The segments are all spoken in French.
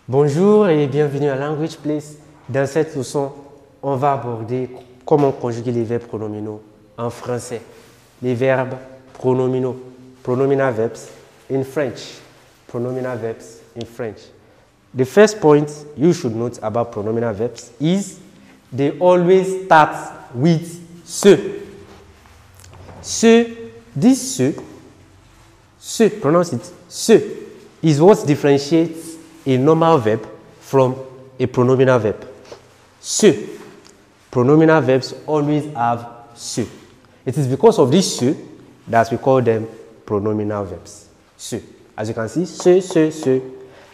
Bonjour et bienvenue à Language Place. Dans cette leçon, on va aborder comment conjuguer les verbes pronominaux en français. Les verbes pronominaux, pronominal verbs in French. Pronominal verbs in French. The first point you should note about pronominal verbs is they always start with se. Se, pronounce it, se, is what differentiates a normal verb from a pronominal verb. Se. Pronominal verbs always have se. It is because of this se that we call them pronominal verbs. Se. As you can see, se.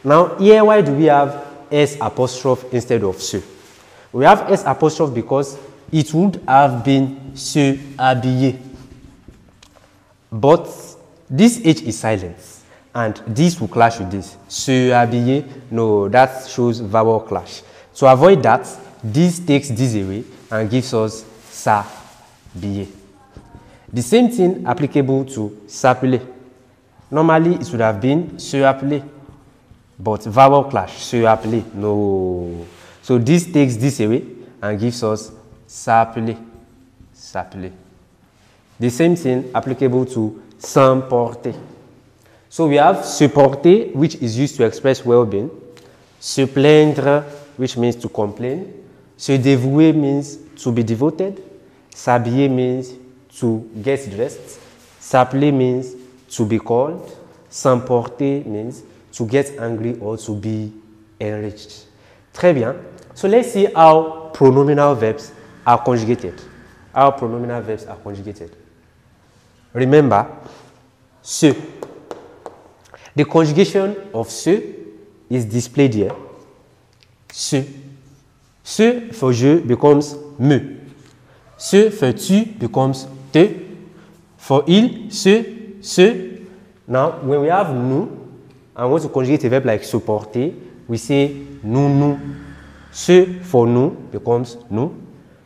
Now, here, why do we have S apostrophe instead of se? We have S apostrophe because it would have been se habillé. But this H is silent. And this will clash with this. Se habiller, no, that shows vowel clash. To avoid that, this takes this away and gives us s'habiller. The same thing applicable to s'appeler. Normally, it would have been se appeler, but vowel clash, se appeler, no. So this takes this away and gives us s'appeler, s'appeler. The same thing applicable to s'emporter. So we have se porter, which is used to express well-being. Se plaindre, which means to complain. Se dévouer means to be devoted. S'habiller means to get dressed. S'appeler means to be called. S'emporter means to get angry or to be enriched. Très bien. So let's see how pronominal verbs are conjugated. How pronominal verbs are conjugated. Remember, se. The conjugation of se is displayed here. Se. Se for je becomes me. Se for tu becomes te. For il, se. Now, when we have nous, and want to conjugate a verb like se porter, we say nous. Se for nous becomes nous.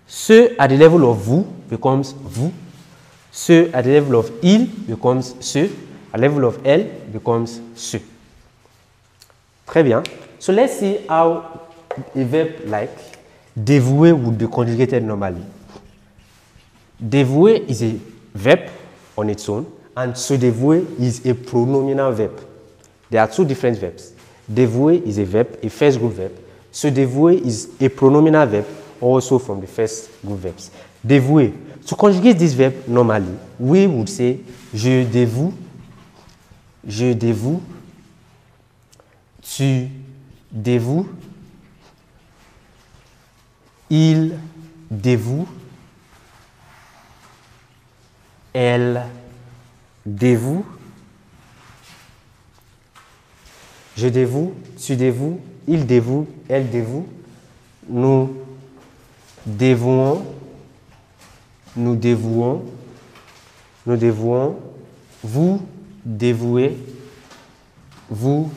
Se at the level of vous becomes vous. Se at the level of il becomes se. At the level of elle becomes se. Très bien. So let's see how a verb like dévouer would be conjugated normally. Dévouer is a verb on its own, and se dévouer is a pronominal verb. There are two different verbs. Dévouer is a verb, a first group verb. Se dévouer is a pronominal verb, also from the first group verbs. Dévouer. To conjugate this verb normally, we would say je dévoue. Je dévoue, tu dévoues, il dévoue, elle dévoue, je dévoue, tu dévoues, il dévoue, elle dévoue, nous dévouons, nous dévouons, vous dévouez, vous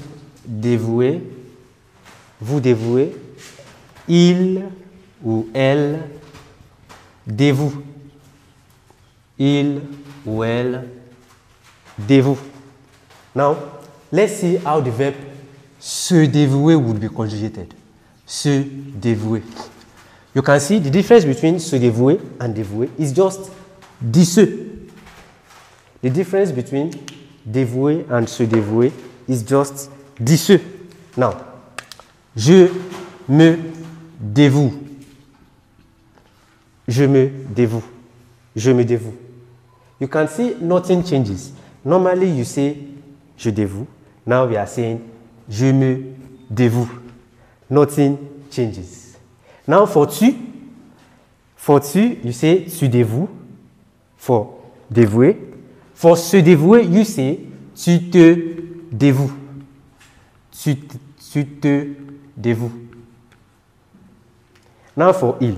dévouez, vous dévouez, il ou elle dévoue, il ou elle dévoue. Now, let's see how the verb se dévouer would be conjugated. Se dévouer. You can see the difference between se dévouer and dévouer is just the se. The difference between dévouer and se dévouer is just the se. Now, je me dévoue. Je me dévoue. Je me dévoue. You can see nothing changes. Normally you say je dévoue. Now we are saying je me dévoue. Nothing changes. Now for tu you say tu dévoues. For dévouer. For se dévouer, you say tu te dévoues. Tu te dévoues. Now for il.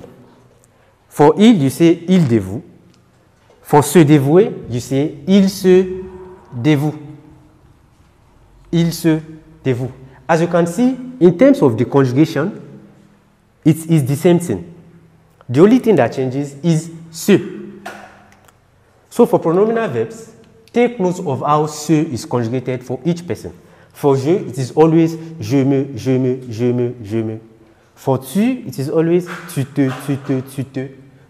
For il, you say il dévoue. For se dévouer, you say il se dévoue. Il se dévoue. As you can see, in terms of the conjugation, it is the same thing. The only thing that changes is se. So for pronominal verbs, take note of how se is conjugated for each person. For je, it is always je me. For tu, it is always tu te.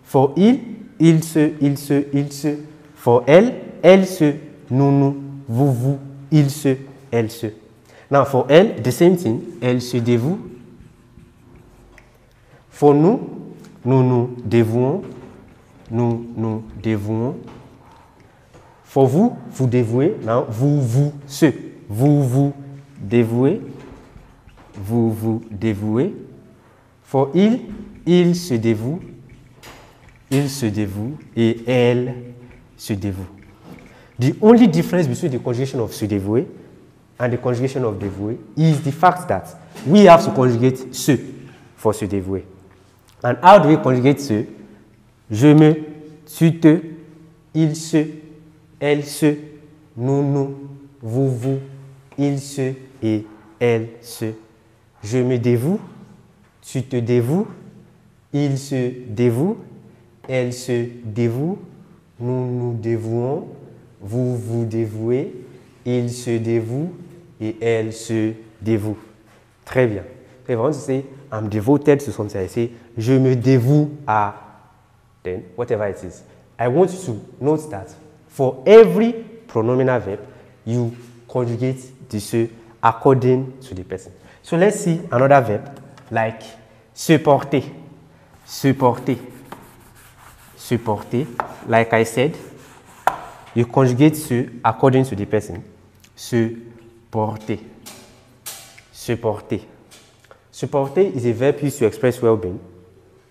For il se. For elle se, nous, vous, il se, elle se. Now for elle, the same thing, elle se dévoue. For nous dévouons, nous dévouons. For vous, vous dévouez. Now vous dévouez, vous dévouez. For il se dévoue, et elle se dévoue. The only difference between the conjugation of se dévouer and the conjugation of dévouer is the fact that we have to conjugate se for se dévouer. And how do we conjugate se? Je me, tu te, il se, elle se, nous, vous, il se et elle se. Je me dévoue, tu te dévoues, il se dévoue, elle se dévoue, nous dévouons, vous vous dévouez, il se dévoue et elle se dévoue. Très bien. If I want to say I'm devoted to something, I say je me dévoue à, then whatever it is. I want you to note that for every pronominal verb, you conjugate the se according to the person. So let's see another verb like se porter. Se porter. Se porter. Like I said, you conjugate se according to the person. Se porter. Se porter. Se porter is a verb used to express well-being.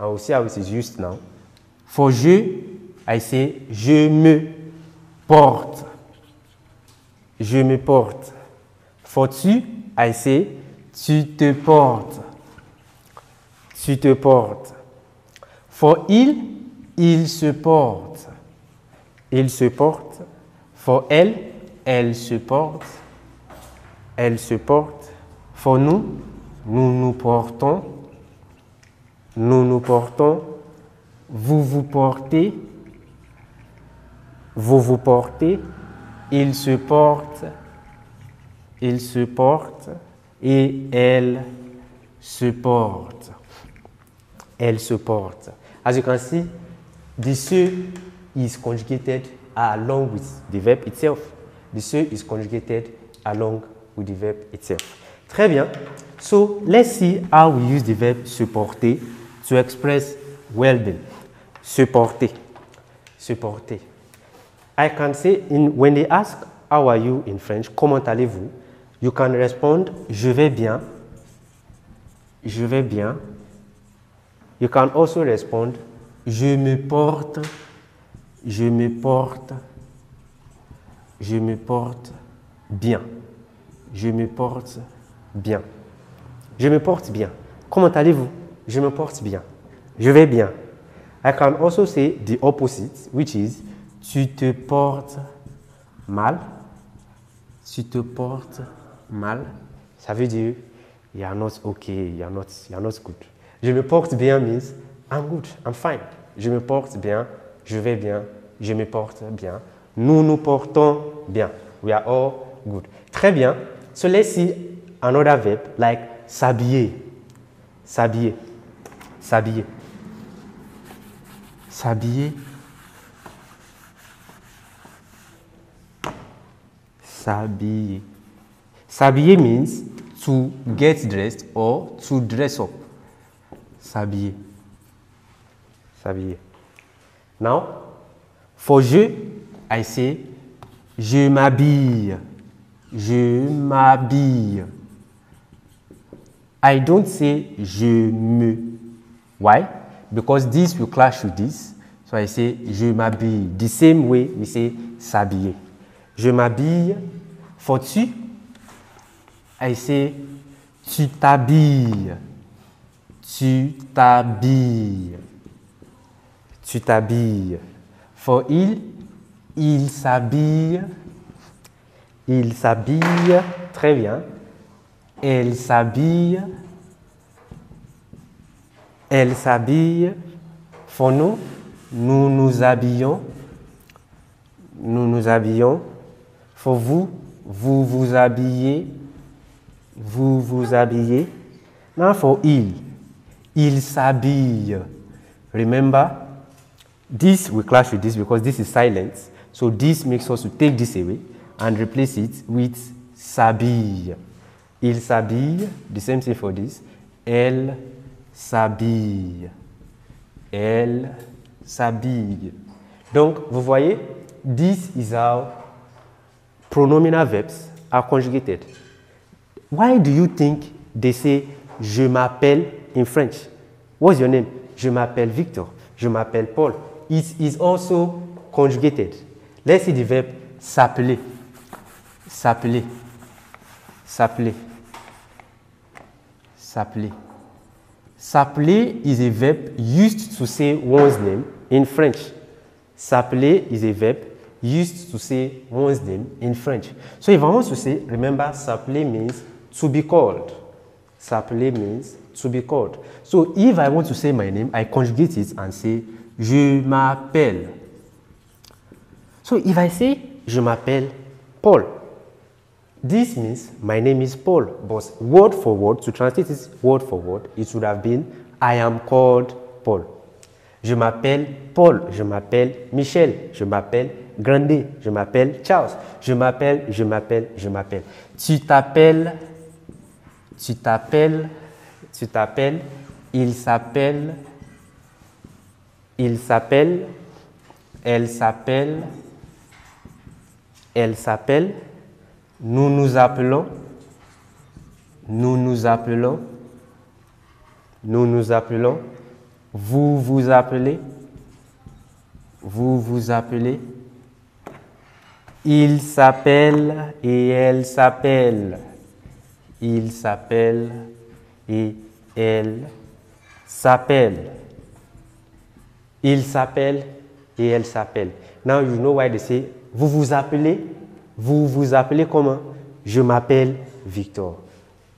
And we'll see how it is used now. For je, I say je me porte. Je me porte. For tu, I say tu te portes. Tu te portes. For il se porte. Il se porte. For elle se porte. Elle se porte. For nous nous portons. Nous nous portons. Vous vous portez. Vous vous portez. Il se porte. Il se porte. Et elle se porte. Elle se porte. As you can see, the se is conjugated along with the verb itself. The se is conjugated along with the verb itself. Très bien. So let's see how we use the verb se porter to express well-being. Se porter. Se porter. I can say when they ask how are you in French, comment allez-vous? You can respond je vais bien. Je vais bien. You can also respond je me porte. Je me porte. Je me porte bien. Je me porte bien. Je me porte bien. Comment allez-vous? Je me porte bien. Je vais bien. I can also say the opposite, which is tu te portes mal. Tu te portes mal. Ça veut dire you are not okay, you are not good. Je me porte bien means I'm good, I'm fine. Je me porte bien, je vais bien, je me porte bien. Nous nous portons bien. We are all good. Très bien. So let's see another verb like s'habiller. S'habiller. S'habiller. S'habiller. S'habiller. S'habiller means to get dressed or to dress up. S'habiller. S'habiller. Now, for je, I say je m'habille. Je m'habille. I don't say je me. Why? Because this will clash with this. So I say je m'habille. The same way we say s'habiller. Je m'habille. For tu, I say tu t'habilles. Tu t'habilles. Tu t'habilles. For il s'habille. Il s'habille. Très bien. Elle s'habille. Elle s'habille. For nous, nous nous habillons. Nous nous habillons. For vous, vous vous habillez. Vous vous habillez. Now for il s'habille. Remember, this will clash with this because this is silence. So this makes us to take this away and replace it with s'habille. Il s'habille. The same thing for this. Elle s'habille. Elle s'habille. Donc, vous voyez, this is how pronominal verbs are conjugated. Why do you think they say je m'appelle in French? What's your name? Je m'appelle Victor. Je m'appelle Paul. It is also conjugated. Let's see the verb s'appeler. S'appeler. S'appeler. S'appeler. S'appeler is a verb used to say one's name in French. S'appeler is a verb used to say one's name in French. So if I want to say, remember, s'appeler means to be called. S'appeler means to be called. So if I want to say my name, I conjugate it and say, je m'appelle. So if I say, je m'appelle Paul, this means my name is Paul, but word for word, to translate it word for word, it would have been, I am called Paul. Je m'appelle Paul, je m'appelle Michel, je m'appelle Grandet, je m'appelle Charles, je m'appelle, je m'appelle, je m'appelle. Tu t'appelles, tu t'appelles, tu t'appelles, il s'appelle, il s'appelle, elle s'appelle, elle s'appelle, nous nous appelons, nous nous appelons, nous nous appelons, vous vous appelez, vous vous appelez, il s'appelle et elle s'appelle, il s'appelle et elle s'appelle, il s'appelle et elle s'appelle. Now you know why they say, vous vous appelez comment? Je m'appelle Victor.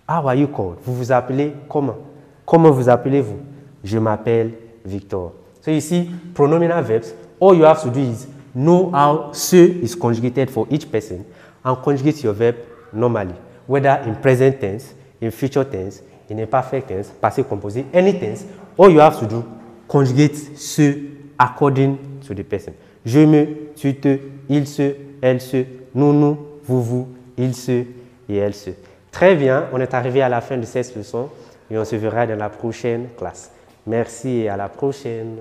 How are you called? Vous vous appelez comment? Comment vous appelez-vous? Je m'appelle Victor. So you see, pronominal verbs, all you have to do is know how ce is conjugated for each person and conjugate your verb normally, whether in present tense, in future tense, in imperfect tense, passé composé, any tense. All you have to do, conjugate ce according to the person. Je me, tu te, il se, elle se, nous, vous, il se et elle se. Très bien, on est arrivé à la fin de cette leçon et on se verra dans la prochaine classe. Merci et à la prochaine.